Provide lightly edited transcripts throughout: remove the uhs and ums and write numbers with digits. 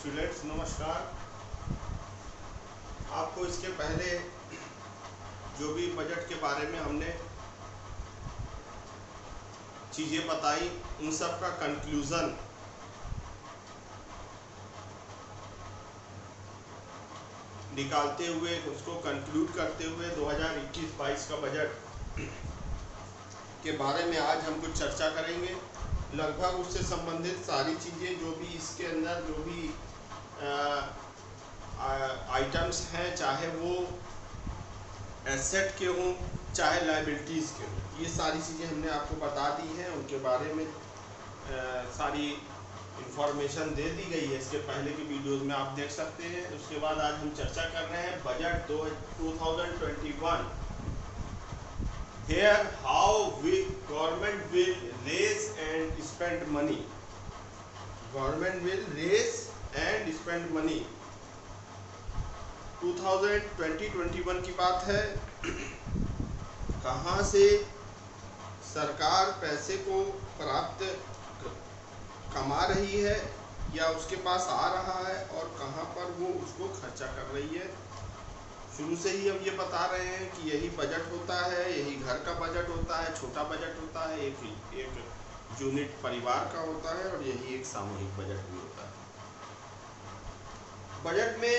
Students नमस्कार। आपको इसके पहले जो भी बजट के बारे में हमने चीज़ें बताई उन सब का कंक्लूज़न निकालते हुए उसको कंक्लूड करते हुए 2021-22 का बजट के बारे में आज हम कुछ चर्चा करेंगे। लगभग उससे संबंधित सारी चीज़ें जो भी इसके अंदर जो भी आइटम्स हैं, चाहे वो एसेट के हों चाहे लायबिलिटीज़ के हों, ये सारी चीज़ें हमने आपको बता दी हैं। उनके बारे में सारी इंफॉर्मेशन दे दी गई है, इसके पहले की वीडियोस में आप देख सकते हैं। उसके बाद आज हम चर्चा कर रहे हैं budget 2021। Here how government will raise and spend money. Government will raise and spend money. 2020-21 की बात है। कहाँ से सरकार पैसे को प्राप्त कमा रही है या उसके पास आ रहा है और कहाँ पर वो उसको खर्चा कर रही है। शुरू से ही हम ये बता रहे हैं कि यही बजट होता है, यही घर का बजट होता है, छोटा बजट होता है, एक यूनिट परिवार का होता है और यही एक सामूहिक बजट भी होता है। बजट में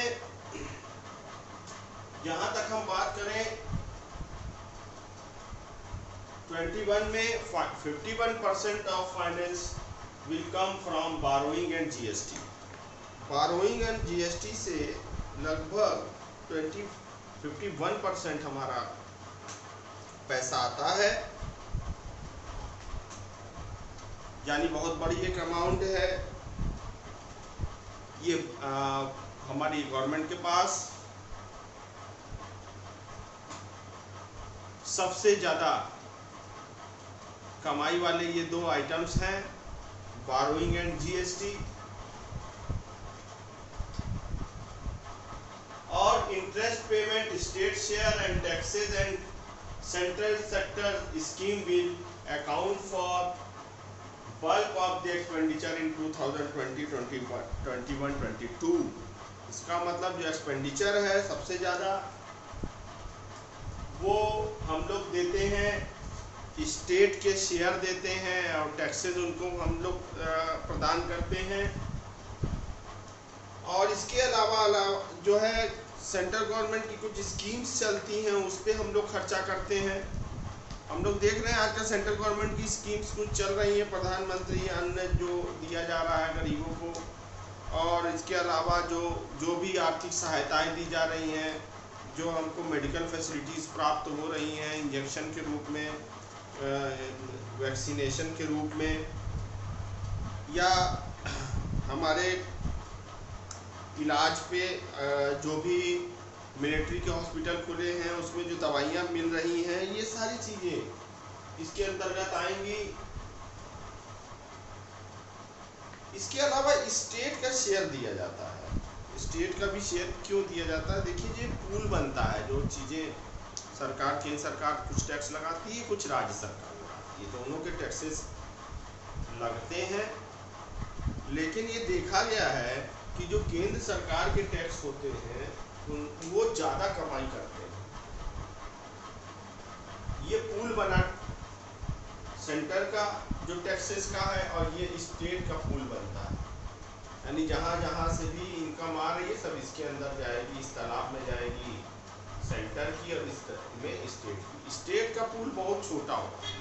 जहाँ तक हम बात करें 21 में 51% of finance will come from burrowing and GST. Burrowing and GST से लगभग 51% हमारा पैसा आता है, यानी बहुत बड़ी एक अमाउंट है। ये हमारी गवर्नमेंट के पास सबसे ज़्यादा कमाई वाले ये दो आइटम्स हैं, बारोइंग एंड जीएसटी। और interest payment, state share and taxes and central sector scheme will account for bulk of the expenditure in 2020-21-22। इसका मतलब जो एक्सपेंडिचर है सबसे ज़्यादा वो हम लोग देते हैं, स्टेट के शेयर देते हैं और टैक्सेस उनको हम लोग प्रदान करते हैं। और इसके अलावा जो है सेंट्रल गवर्नमेंट की कुछ स्कीम्स चलती हैं उस पर हम लोग खर्चा करते हैं। हम लोग देख रहे हैं आजकल सेंट्रल गवर्नमेंट की स्कीम्स कुछ चल रही हैं, प्रधानमंत्री अन्न जो दिया जा रहा है गरीबों को, और इसके अलावा जो भी आर्थिक सहायताएं दी जा रही हैं, जो हमको मेडिकल फैसिलिटीज़ प्राप्त हो रही हैं इंजेक्शन के रूप में, वैक्सीनेशन के रूप में, या हमारे इलाज पे जो भी मिलिट्री के हॉस्पिटल खुले हैं उसमें जो दवाइयाँ मिल रही हैं, ये सारी चीज़ें इसके अंतर्गत आएंगी। इसके अलावा स्टेट का शेयर दिया जाता है। स्टेट का भी शेयर क्यों दिया जाता है? देखिए, ये पूल बनता है, जो चीज़ें सरकार, केंद्र सरकार कुछ टैक्स लगाती है, कुछ राज्य सरकार लगाती है, दोनों के टैक्सेस लगते हैं। लेकिन ये देखा गया है कि जो केंद्र सरकार के टैक्स होते हैं वो ज़्यादा कमाई करते हैं। ये पूल बना सेंटर का जो टैक्सेस का है और ये स्टेट का पूल बनता है, यानी जहाँ जहाँ से भी इनकम आ रही है सब इसके अंदर जाएगी, इस तालाब में जाएगी सेंटर की और इस में स्टेट की। स्टेट का पूल बहुत छोटा होता है।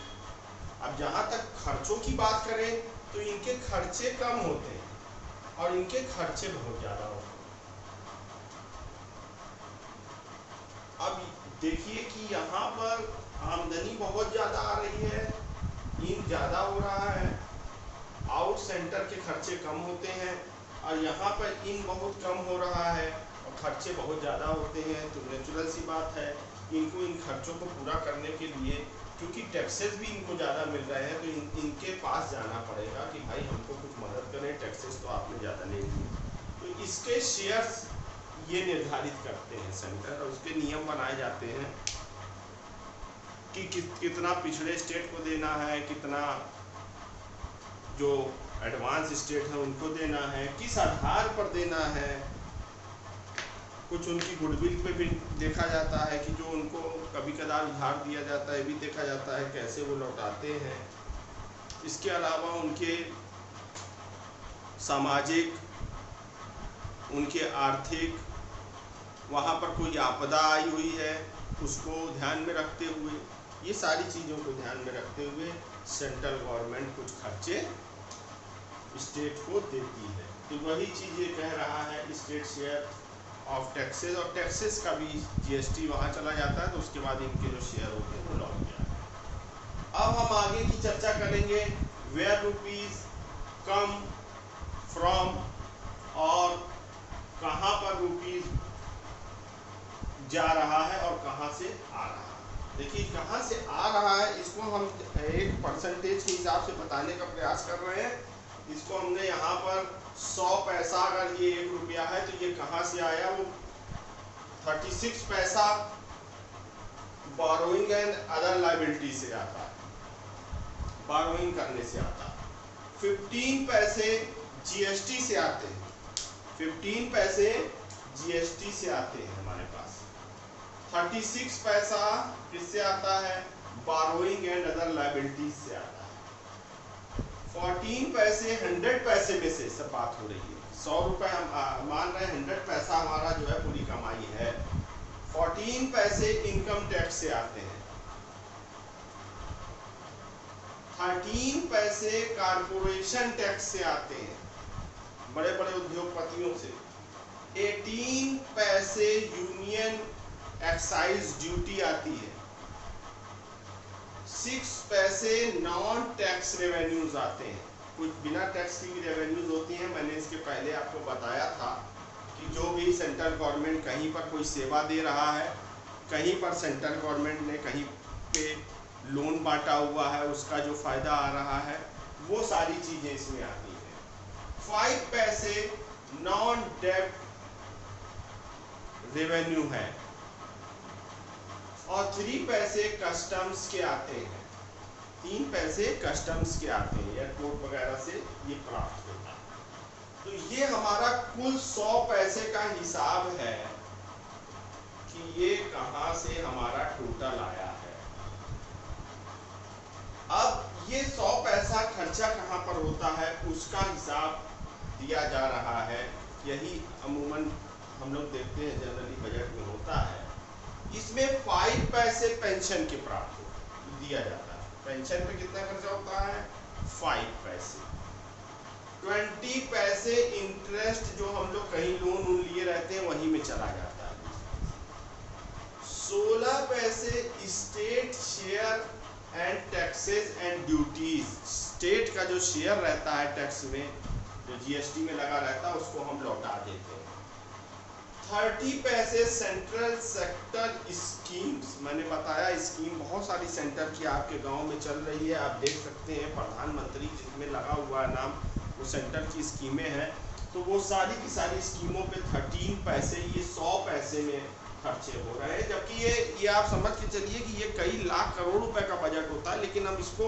अब जहाँ तक खर्चों की बात करें तो इनके खर्चे कम होते हैं और इनके खर्चे बहुत ज़्यादा होते हैं। अब देखिए कि यहाँ पर आमदनी बहुत ज़्यादा आ रही है, इन ज़्यादा हो रहा है, आउट सेंटर के खर्चे कम होते हैं, और यहाँ पर इन बहुत कम हो रहा है और खर्चे बहुत ज़्यादा होते हैं। तो नेचुरल सी बात है इनको इन खर्चों को पूरा करने के लिए, क्योंकि टैक्सेस भी इनको ज़्यादा मिल रहे हैं, तो इनके पास जाना पड़ेगा कि भाई हमको कुछ मदद करें, टैक्सेस तो आपने ज़्यादा ले लिए। तो इसके शेयर्स ये निर्धारित करते हैं सेंटर, और उसके नियम बनाए जाते हैं कि कितना पिछड़े स्टेट को देना है, कितना जो एडवांस स्टेट है उनको देना है, किस आधार पर देना है। कुछ उनकी गुडविल पे भी देखा जाता है कि जो उनको कभी कदार उधार दिया जाता है भी देखा जाता है कैसे वो लौटाते हैं। इसके अलावा उनके सामाजिक, उनके आर्थिक, वहाँ पर कोई आपदा आई हुई है उसको ध्यान में रखते हुए, ये सारी चीज़ों को ध्यान में रखते हुए सेंट्रल गवर्नमेंट कुछ खर्चे स्टेट को देती है। तो वही चीज़ ये कह रहा है स्टेट शेयर ऑफ टैक्सेस, और टैक्सेस का भी जीएसटी वहाँ चला जाता है, तो उसके बाद इनके जो शेयर होते हैं वो लौट जाते हैं। अब हम आगे की चर्चा करेंगे वेयर रुपीज कम फ्रॉम, और कहाँ पर रुपीज जा रहा है और कहाँ से आ रहा है। देखिए कहाँ से आ रहा है इसको हम एक परसेंटेज के हिसाब से बताने का प्रयास कर रहे हैं। इसको हमने यहाँ पर 100 पैसा, अगर ये 1 रुपया है तो ये कहाँ से आया, वो 36 पैसा बोरोइंग एंड अदर लाइबिलिटी से आता है, बोरोइंग करने से आता है। 15 पैसे जीएसटी से आते हैं, 15 पैसे जीएसटी से आते हैं हमारे पास। 36 पैसा किससे आता है, बोरोइंग एंड अदर लाइबिलिटीज से आता है। 14 पैसे 100 पैसे में से सब बात हो रही है, 100 रुपए हम मान रहे हैं, 100 पैसा हमारा जो है पूरी कमाई है। 14 पैसे इनकम टैक्स से आते हैं, 13 पैसे कारपोरेशन टैक्स से आते हैं, बड़े बड़े उद्योगपतियों से। 18 पैसे यूनियन एक्साइज ड्यूटी आती है। 6 पैसे नॉन टैक्स रेवेन्यूज आते हैं, कुछ बिना टैक्स की भी रेवेन्यूज होती हैं। मैंने इसके पहले आपको बताया था कि जो भी सेंट्रल गवर्नमेंट कहीं पर कोई सेवा दे रहा है, कहीं पर सेंट्रल गवर्नमेंट ने कहीं पे लोन बांटा हुआ है, उसका जो फायदा आ रहा है वो सारी चीजें इसमें आती हैं। 5 पैसे नॉन डेब्ट रेवेन्यू है, और 3 पैसे कस्टम्स के आते हैं, 3 पैसे कस्टम्स के आते हैं, एयरपोर्ट वगैरह से ये प्राप्त होता है। तो ये हमारा कुल 100 पैसे का हिसाब है कि ये कहां से हमारा टोटल आया है। अब ये 100 पैसा खर्चा कहां पर होता है उसका हिसाब दिया जा रहा है। यही अमूमन हम लोग देखते हैं जनरली बजट में होता है। इसमें 5 पैसे पेंशन के प्राप्त दिया जाता है। पेंशन पे कितना खर्चा होता है, 5 पैसे। 20 पैसे इंटरेस्ट जो हम लोग कहीं लोन लिए रहते हैं वहीं में चला जाता है। 16 पैसे state share and taxes and duties, state का जो शेयर रहता है टैक्स में, जो जीएसटी में लगा रहता है, उसको हम लौटा देते हैं। 30 पैसे सेंट्रल सेक्टर स्कीम्स, मैंने बताया स्कीम बहुत सारी सेंटर की आपके गांव में चल रही है, आप देख सकते हैं प्रधानमंत्री जिसमें लगा हुआ नाम, वो सेंटर की स्कीमें हैं। तो वो सारी की सारी स्कीमों पे 13 पैसे, ये 100 पैसे में खर्चे हो रहे हैं। जबकि ये आप समझ के चलिए कि ये कई लाख करोड़ रुपए का बजट होता है, लेकिन हम इसको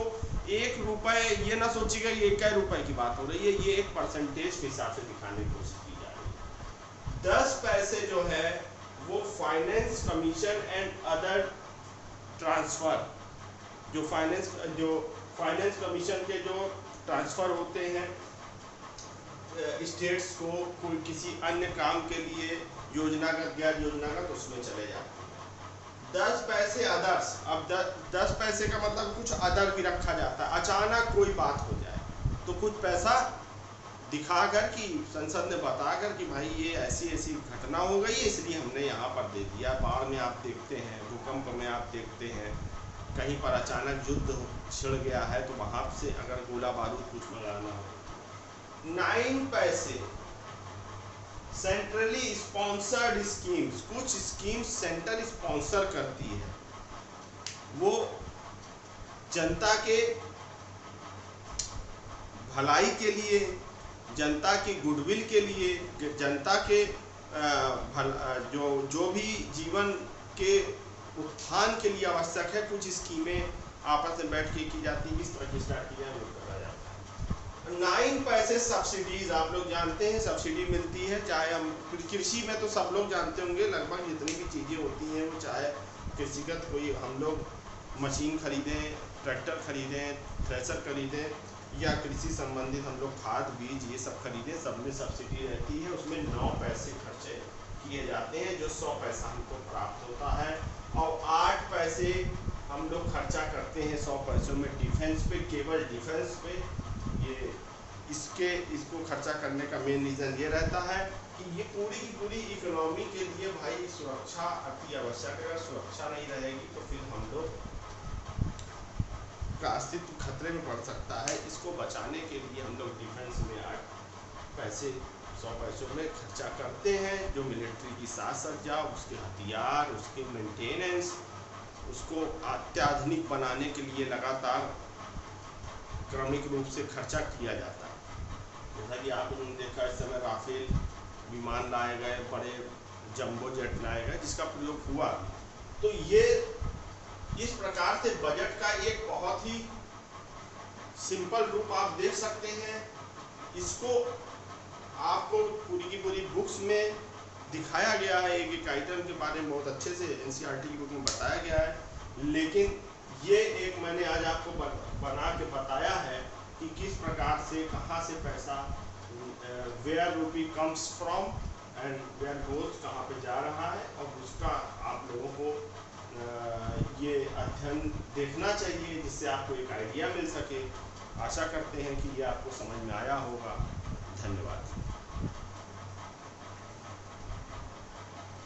1 रुपए, ये ना सोचिएगा ये 1 रुपए की बात हो रही है, ये एक परसेंटेज के हिसाब से दिखाने की कोशिश की जा रही है। 10 पैसे जो है वो finance commission and other transfer, जो फाइनेंस कमीशन के जो ट्रांसफर होते हैं स्टेट्स को कोई किसी अन्य काम के लिए, योजनागत गैर योजनागत, उसमें चले जाते हैं। 10 पैसे अदर्स, अब 10 पैसे का मतलब कुछ अदर भी रखा जाता है, अचानक कोई बात हो जाए तो कुछ पैसा दिखाकर कि संसद ने बताकर कि भाई ये ऐसी ऐसी घटना हो गई है इसलिए हमने यहाँ पर दे दिया। बाढ़ में आप देखते हैं, भूकंप में आप देखते हैं, कहीं पर अचानक युद्ध छिड़ गया है तो वहाँ से अगर गोला बारूद कुछ मंगाना हो। 9 पैसे सेंट्रली स्पॉन्सर्ड स्कीम्स, कुछ स्कीम्स सेंटर स्पॉन्सर करती है, वो जनता के भलाई के लिए, जनता की गुडविल के लिए, जनता के जो भी जीवन के उत्थान के लिए आवश्यक है, कुछ स्कीमें आपस में बैठ के की जाती है, इस तरह की स्टार्ट किया करा जाता है। 9 पैसे सब्सिडीज, आप लोग जानते हैं सब्सिडी मिलती है, चाहे हम कृषि में तो सब लोग जानते होंगे, लगभग जितनी भी चीज़ें होती हैं वो, चाहे कृषिगत कोई हम लोग मशीन खरीदें, ट्रैक्टर खरीदें, थ्रेसर खरीदें, या कृषि संबंधित हम लोग खाद बीज ये सब खरीदें, सब में सब्सिडी रहती है। उसमें 9 पैसे खर्चे किए जाते हैं, जो 100 पैसा हमको प्राप्त होता है। और 8 पैसे हम लोग खर्चा करते हैं 100 पैसों में डिफेंस पे, केवल डिफेंस पे। ये इसको खर्चा करने का मेन रीज़न ये रहता है कि ये पूरी की पूरी इकोनॉमी के लिए भाई सुरक्षा अति आवश्यक है। अगर सुरक्षा नहीं रहेगी तो फिर हम लोग का अस्तित्व खतरे में पड़ सकता है। इसको बचाने के लिए हम लोग डिफेंस में 8 पैसे 100 पैसों में खर्चा करते हैं, जो मिलिट्री की साज सज्जा, उसके हथियार, उसके मेंटेनेंस, उसको अत्याधुनिक बनाने के लिए लगातार क्रमिक रूप से खर्चा किया जाता है। जैसा कि आप लोगों ने देखा, इस समय राफेल विमान लाए गए, बड़े जंबो जेट लाए गए, जिसका प्रयोग हुआ। तो ये इस प्रकार से बजट का एक बहुत ही सिंपल रूप आप देख सकते हैं। इसको आपको पूरी की पूरी बुक्स में दिखाया गया है, एक एक आइटम के बारे में बहुत अच्छे से एनसीईआरटी की बुक में बताया गया है। लेकिन ये एक मैंने आज आपको बना के बताया है कि किस प्रकार से, कहाँ से पैसा, where rupee comes from and where goes, कहाँ पे जा रहा है, और उसका आप लोगों को ये अध्ययन देखना चाहिए, जिससे आपको एक आइडिया मिल सके। आशा करते हैं कि ये आपको समझ में आया होगा। धन्यवाद।